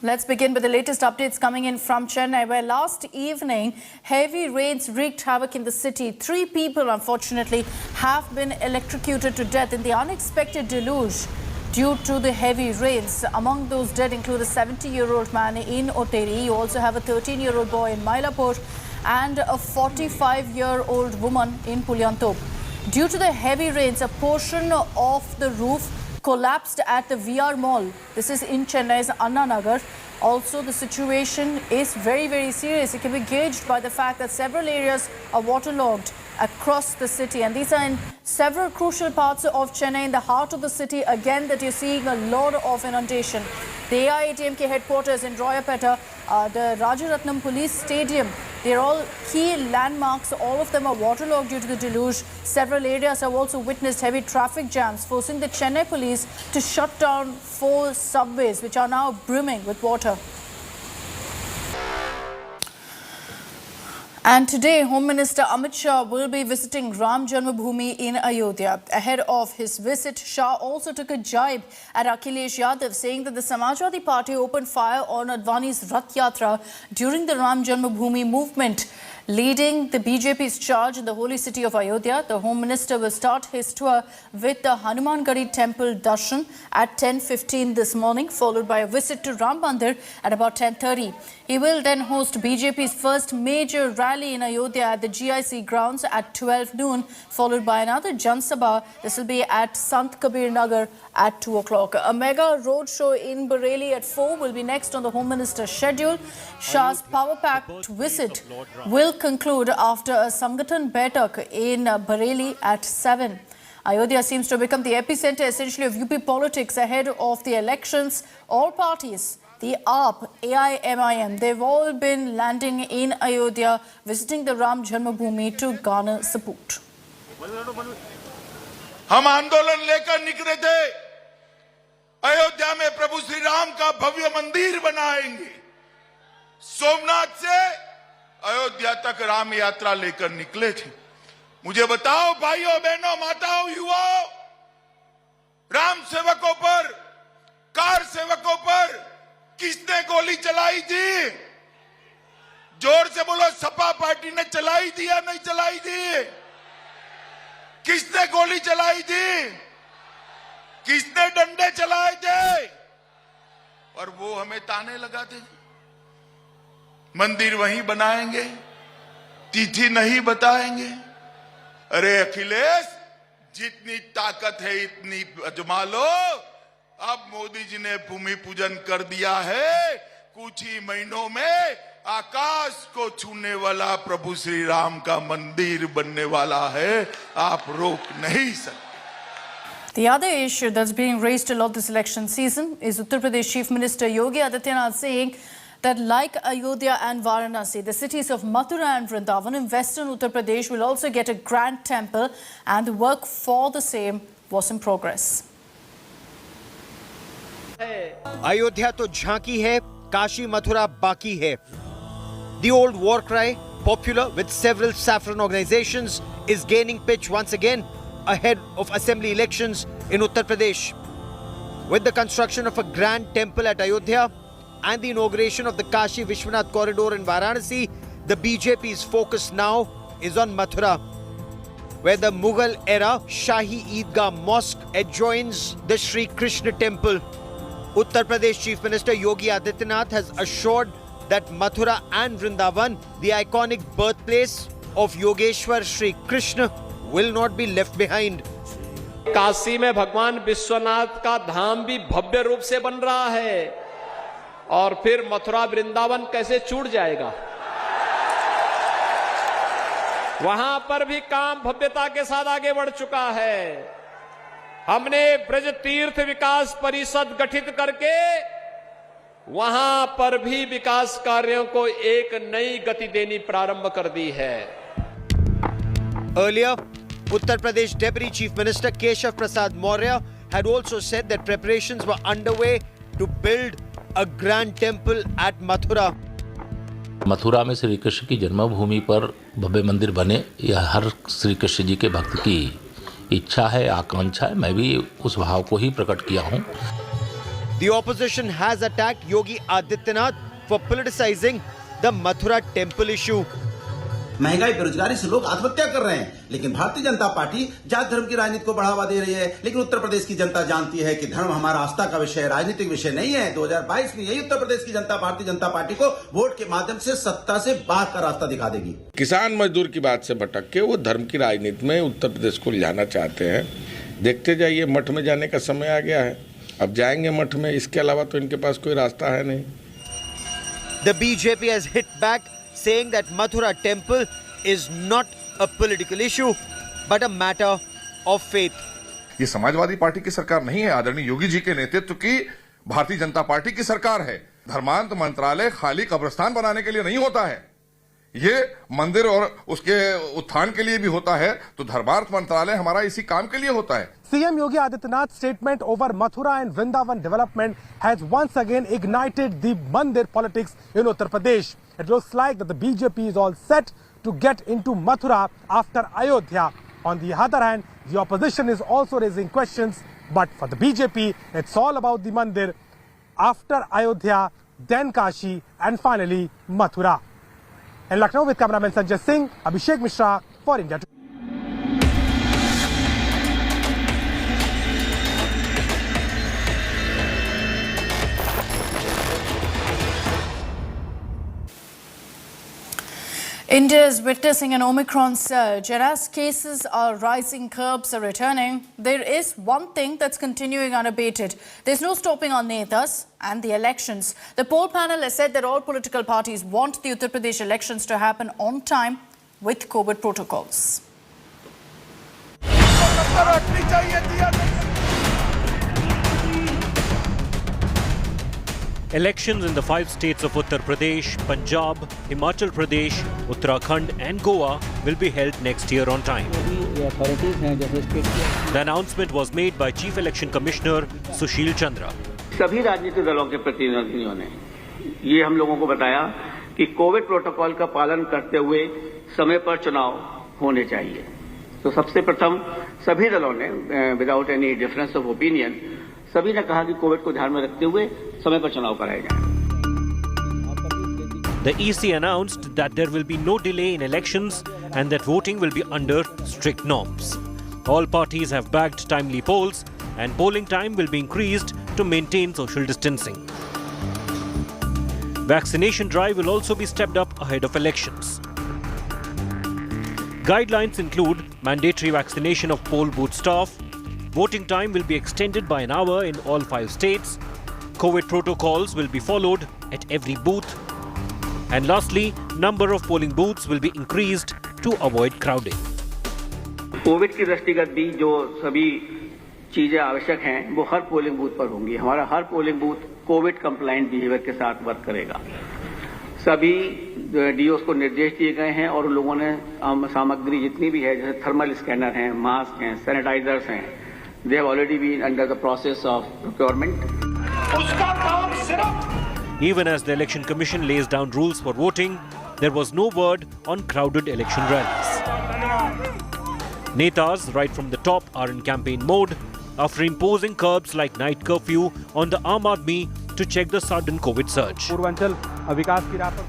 Let's begin with the latest updates coming in from Chennai, where last evening heavy rains wreaked havoc in the city. 3 people, unfortunately, have been electrocuted to death in the unexpected deluge due to the heavy rains. Among those dead include a 70-year-old man in Oteri. You also have a 13-year-old boy in Mylapore and a 45-year-old woman in Pulyantop. Due to the heavy rains, a portion of the roof collapsed at the VR Mall. This is in Chennai's Anna Nagar. Also, the situation is very, very serious. It can be gauged by the fact that several areas are waterlogged across the city, and these are in several crucial parts of Chennai, in the heart of the city, again, that you're seeing a lot of inundation. The AIADMK headquarters in Royapeta, the Rajaratnam Police Stadium, they're all key landmarks. All of them are waterlogged due to the deluge. Several areas have also witnessed heavy traffic jams, forcing the Chennai police to shut down 4 subways, which are now brimming with water. And today, Home Minister Amit Shah will be visiting Ram Janmabhoomi in Ayodhya. Ahead of his visit, Shah also took a jibe at Akhilesh Yadav, saying that the Samajwadi Party opened fire on Advani's Rath Yatra during the Ram Janmabhoomi movement. Leading the BJP's charge in the holy city of Ayodhya, the Home Minister will start his tour with the Hanuman Gadi Temple Darshan at 10:15 this morning, followed by a visit to Ram Mandir at about 10:30. He will then host BJP's first major rally in Ayodhya at the GIC grounds at 12 noon, followed by another Jan Sabha. This will be at Sant Kabir Nagar at 2 o'clock. A mega roadshow in Bareilly at 4 will be next on the Home Minister's schedule. Shah's power-packed visit will conclude after a Sangathan Baitak in Bareilly at 7. Ayodhya seems to become the epicenter essentially of UP politics ahead of the elections. All parties, the AAP, AIMIM, they've all been landing in Ayodhya, visiting the Ram Janmabhoomi to garner support. हम आंदोलन लेकर निकले थे, अयोध्या में प्रभु श्री राम का भव्य मंदिर बनाएंगे। सोमनाथ से अयोध्या तक राम यात्रा लेकर निकले थे। मुझे बताओ भाइयों बहनों माताओं युवाओं, राम सेवकों पर, कार सेवकों पर किसने गोली चलाई थी? जोर से बोलो, सपा पार्टी ने चलाई थी या नहीं चलाई थी? किसने गोली चलाई थी? किसने डंडे चलाए थे? और वो हमें ताने लगाते थे, मंदिर वहीं बनाएंगे, तिथि नहीं बताएंगे। अरे अखिलेश, जितनी ताकत है इतनी आजमा लो। अब मोदी जी ने भूमि पूजन कर दिया है, कुछ ही महीनों में आकाश को छूने वाला प्रभु श्री राम का मंदिर बनने वाला है। आप रोक नहीं सकते। The other issue that's being raised a lot this election season is Uttar Pradesh Chief Minister Yogi Adityanath saying that like Ayodhya and Varanasi, the cities of Mathura and Vrindavan in western Uttar Pradesh will also get a grand temple, and the work for the same was in progress. Ayodhya तो झांकी है, काशी मथुरा बाकी है. The old war cry, popular with several saffron organizations, is gaining pitch once again ahead of assembly elections in Uttar Pradesh. With the construction of a grand temple at Ayodhya and the inauguration of the Kashi Vishwanath corridor in Varanasi, the BJP's focus now is on Mathura, where the Mughal era Shahi Eidgah Mosque adjoins the Sri Krishna temple. Uttar Pradesh Chief Minister Yogi Adityanath has assured that Mathura and Vrindavan, the iconic birthplace of Yogeshwar Sri Krishna, will not be left behind. Kashi में भगवान विश्वनाथ का धाम भी भव्य रूप से बन रहा है, और फिर मथुरा वृंदावन कैसे छूट जाएगा? वहां पर भी काम भव्यता के साथ आगे बढ़ चुका है। हमने ब्रज तीर्थ विकास परिषद गठित करके वहां पर भी विकास कार्यों को एक नई गति देनी प्रारंभ कर दी है। Earlier, Uttar Pradesh Deputy Chief Minister Keshav Prasad Maurya had also said that preparations were underway to build a grand temple at Mathura. Mathura में श्री कृष्ण की जन्मभूमि पर भव्य मंदिर बने, यह हर श्री कृष्ण जी के भक्त की इच्छा है, आकांक्षा है। मैं भी उस भाव को ही प्रकट किया हूँ। The opposition has attacked Yogi Adityanath for politicizing the Mathura temple issue. महंगाई बेरोजगारी से लोग आत्महत्या कर रहे हैं, लेकिन भारतीय जनता पार्टी जात धर्म की राजनीति को बढ़ावा दे रही है। लेकिन उत्तर प्रदेश की जनता जानती है कि धर्म हमारा आस्था का विषय है, राजनीतिक विषय नहीं है। 2022 में यही उत्तर प्रदेश की जनता भारतीय जनता पार्टी को वोट के माध्यम से सत्ता से बाहर का रास्ता दिखा देगी। किसान मजदूर की बात से भटक के वो धर्म की राजनीति में उत्तर प्रदेश को लाना चाहते हैं। देखते जाइए, मठ में जाने का समय आ गया है, अब जाएंगे मठ में, इसके अलावा तो इनके पास कोई रास्ता है नहीं। The BJP has hit back, saying that Mathura temple is not a political issue, but a matter of faith. ये समाजवादी पार्टी की सरकार नहीं है, आदरणीय योगी जी के नेतृत्व की भारतीय जनता पार्टी की सरकार है। धर्मांत मंत्रालय खाली कब्रिस्तान बनाने के लिए नहीं होता है, ये मंदिर और उसके उत्थान के लिए भी होता है। तो धर्मार्थ मंत्रालय हमारा इसी काम के लिए होता है। CM Yogi Adityanath's statement over Mathura and Vrindavan development has once again ignited the Mandir politics in Uttar Pradesh. It looks like that the BJP is all set to get into Mathura after Ayodhya. On the other hand, the opposition is also raising questions, but for the BJP, it's all about the Mandir. After Ayodhya, then Kashi, and finally Mathura. In Lucknow with cameraman Sanjay Singh, Abhishek Mishra for India. India is witnessing an Omicron surge, and as cases are rising, curbs are returning. There is one thing that's continuing unabated. There's no stopping on netas and the elections. The poll panel has said that all political parties want the Uttar Pradesh elections to happen on time with COVID protocols. Elections in the 5 states of Uttar Pradesh, Punjab, Himachal Pradesh, Uttarakhand and Goa will be held next year on time. The announcement was made by Chief Election Commissioner Sushil Chandra. सभी राजनीतिक दलों के प्रतिनिधियों ने ये हम लोगों को बताया कि कोविड प्रोटोकॉल का पालन करते हुए समय पर चुनाव होने चाहिए। तो सबसे प्रथम सभी दलों ने without any difference of opinion सभी ने कहा कि कोविड को ध्यान में रखते हुए समय पर चुनाव कराए जाएं। The EC announced that there will be no delay in elections and that voting will be under strict norms. All parties have bagged timely polls and polling time will be increased to maintain social distancing. Vaccination drive will also be stepped up ahead of elections. Guidelines include mandatory vaccination of poll booth staff. Voting time will be extended by an hour in all 5 states. COVID protocols will be followed at every booth. And lastly, number of polling booths will be increased to avoid crowding. Covid की दृष्टिगत भी जो सभी चीजें आवश्यक हैं वो हर polling booth पर होंगी। हमारा हर polling booth covid compliant behaviour के साथ वर्क करेगा। सभी डीओस को निर्देश दिए गए हैं और लोगों ने सामग्री जितनी भी है जैसे थर्मल स्कैनर हैं, मास्क हैं, सैनिटाइजर्स हैं, they have already been under the process of procurement. Even as the Election Commission lays down rules for voting, there was no word on crowded election rallies. Netas, right from the top, are in campaign mode after imposing curbs like night curfew on the Aam Aadmi to check the sudden COVID surge.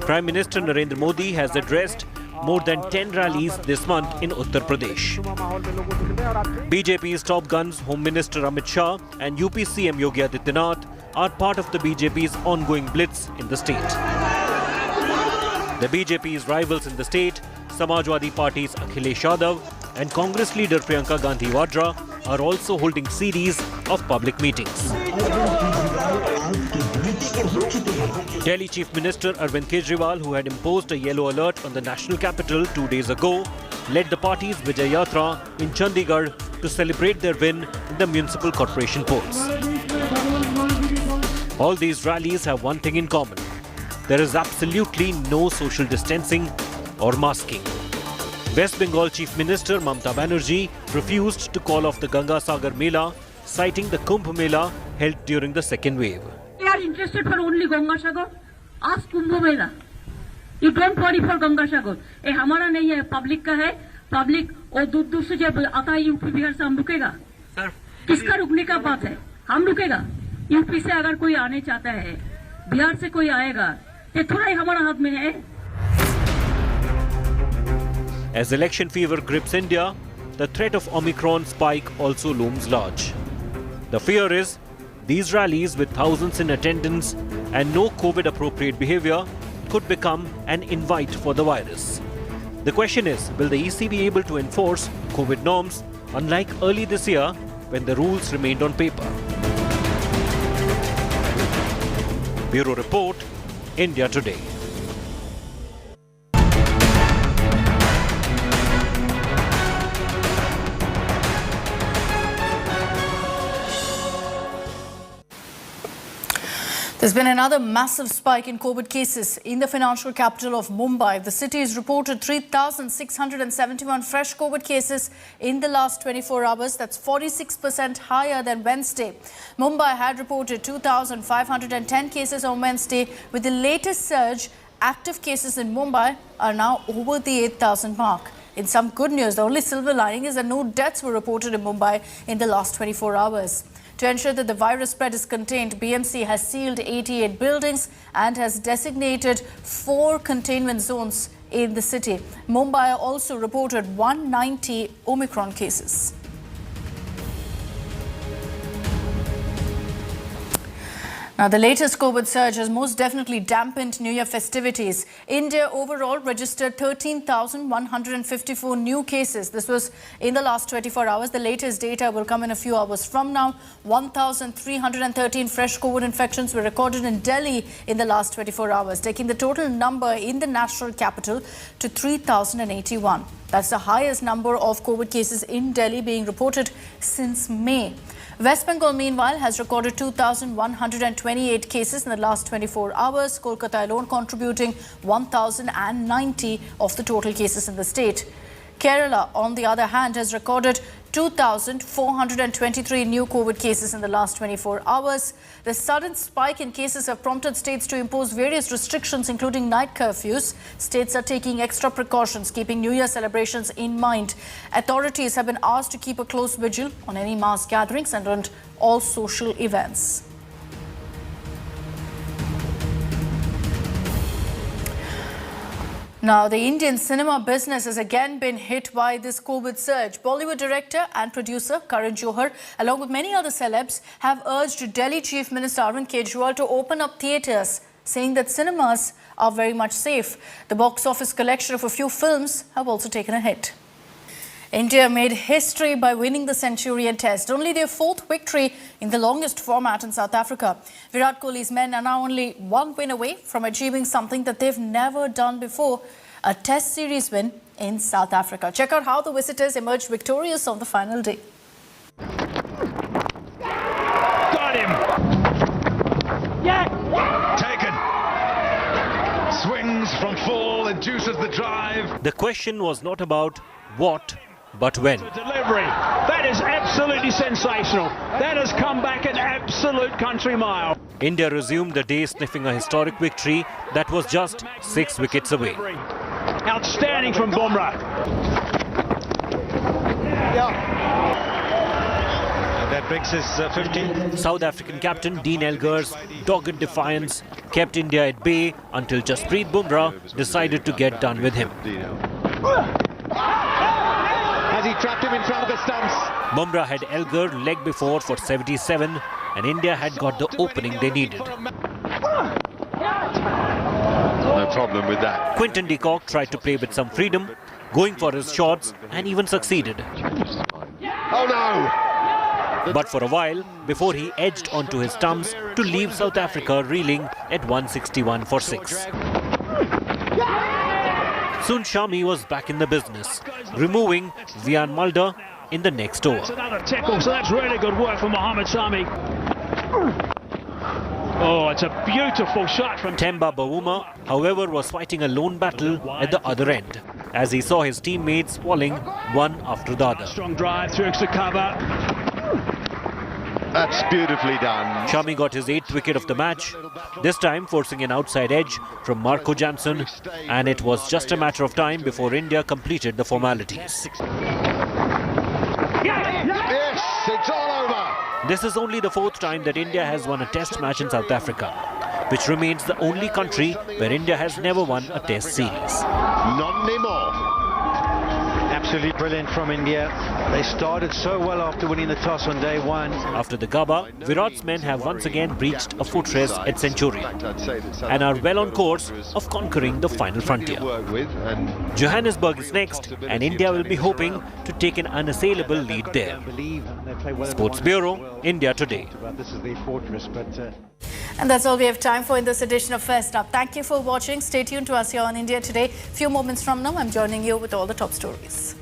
Prime Minister Narendra Modi has addressed more than 10 rallies this month in Uttar Pradesh. BJP's top guns, Home Minister Amit Shah and UP CM Yogi Adityanath, are part of the BJP's ongoing blitz in the state. The BJP's rivals in the state, Samajwadi Party's Akhilesh Yadav and Congress leader Priyanka Gandhi Vadra, are also holding series of public meetings. Delhi Chief Minister Arvind Kejriwal, who had imposed a yellow alert on the national capital 2 days ago, led the party's Vijay Yatra in Chandigarh to celebrate their win in the municipal corporation polls. All these rallies have one thing in common. There is absolutely no social distancing or masking. West Bengal Chief Minister Mamata Banerjee refused to call off the Ganga Sagar Mela, citing the Kumbh Mela held during the second wave. We are interested for only Ganga Sagar. Ask Kumbh Mela. You don't worry for Ganga Sagar. ये हमारा नहीं है, public का है. Public और दूर दूर से जब आता है यूपी बिहार से हम रुकेगा. किसका रुकने का बात है? हम रुकेगा. यूपी से अगर कोई आने चाहता है, बिहार से कोई आएगा, ये थोड़ा ही हमारा हाथ में है। As election fever grips India, the threat of Omicron spike also looms large. The fear is these rallies with thousands in attendance and no COVID-appropriate behavior could become an invite for the virus. The question is, will the EC be able to enforce COVID norms, unlike early this year when the rules remained on paper? Bureau Report, India Today. There's been another massive spike in COVID cases in the financial capital of Mumbai. The city has reported 3,671 fresh COVID cases in the last 24 hours. That's 46% higher than Wednesday. Mumbai had reported 2,510 cases on Wednesday. With the latest surge, active cases in Mumbai are now over the 8,000 mark. In some good news, the only silver lining is that no deaths were reported in Mumbai in the last 24 hours. To ensure that the virus spread is contained, BMC has sealed 88 buildings and has designated 4 containment zones in the city. Mumbai also reported 190 Omicron cases. Now, the latest COVID surge has most definitely dampened New Year festivities. India overall registered 13,154 new cases. This was in the last 24 hours. The latest data will come in a few hours from now. 1,313 fresh COVID infections were recorded in Delhi in the last 24 hours, taking the total number in the national capital to 3,081. That's the highest number of COVID cases in Delhi being reported since May. West Bengal, meanwhile, has recorded 2,128 cases in the last 24 hours. Kolkata alone contributing 1,090 of the total cases in the state. Kerala, on the other hand, has recorded 2,423 new COVID cases in the last 24 hours. The sudden spike in cases have prompted states to impose various restrictions, including night curfews. States are taking extra precautions, keeping New Year celebrations in mind. Authorities have been asked to keep a close vigil on any mass gatherings and on all social events. Now, the Indian cinema business has again been hit by this COVID surge. Bollywood director and producer Karan Johar, along with many other celebs, have urged Delhi Chief Minister Arvind Kejriwal to open up theatres, saying that cinemas are very much safe. The box office collection of a few films have also taken a hit. India made history by winning the Centurion Test, only their 4th victory in the longest format in South Africa. Virat Kohli's men are now only one win away from achieving something that they've never done before, a Test series win in South Africa. Check out how the visitors emerged victorious on the final day. Got him! Yeah! Taken! Swings from full, induces the drive. The question was not about what, but when. Delivery. That is absolutely sensational. That has come back an absolute country mile. India resumed the day sniffing a historic victory that was just 6 wickets away. Outstanding from Bumrah. That brings us 15. South African captain Dean Elgar's dogged defiance kept India at bay until Jasprit Bumrah decided to get done with him. Has he trapped him in front of the stumps? Bumrah had Elgar leg before for 77 and India had got the opening they needed. No problem with that. Quinton de Kock tried to play with some freedom, going for his shots and even succeeded. Oh no! But for a while, before he edged onto his stumps to leave South Africa reeling at 161 for 6. Soon Shami was back in the business, removing Vian Mulder in the next over. That's another tackle, so that's really good work from Mohammad Shami. Oh, it's a beautiful shot from Themba Bavuma, however, was fighting a lone battle at the other end, as he saw his teammates falling one after the other. Strong drive through extra cover. That's beautifully done. Shami got his 8th wicket of the match, this time forcing an outside edge from Marco Jansen, and it was just a matter of time before India completed the formalities. Yes, it's all over. This is only the fourth time that India has won a test match in South Africa, which remains the only country where India has never won a test series. Not anymore. Absolutely brilliant from India. They started so well after winning the toss on day one. After the Gabba, Virat's men have once again breached a fortress at Centurion and are well on course of conquering the final frontier. Johannesburg is next, and India will be hoping to take an unassailable lead there. Sports Bureau, India Today. And that's all we have time for in this edition of First Up. Thank you for watching. Stay tuned to us here on India Today. Few moments from now, I'm joining you with all the top stories.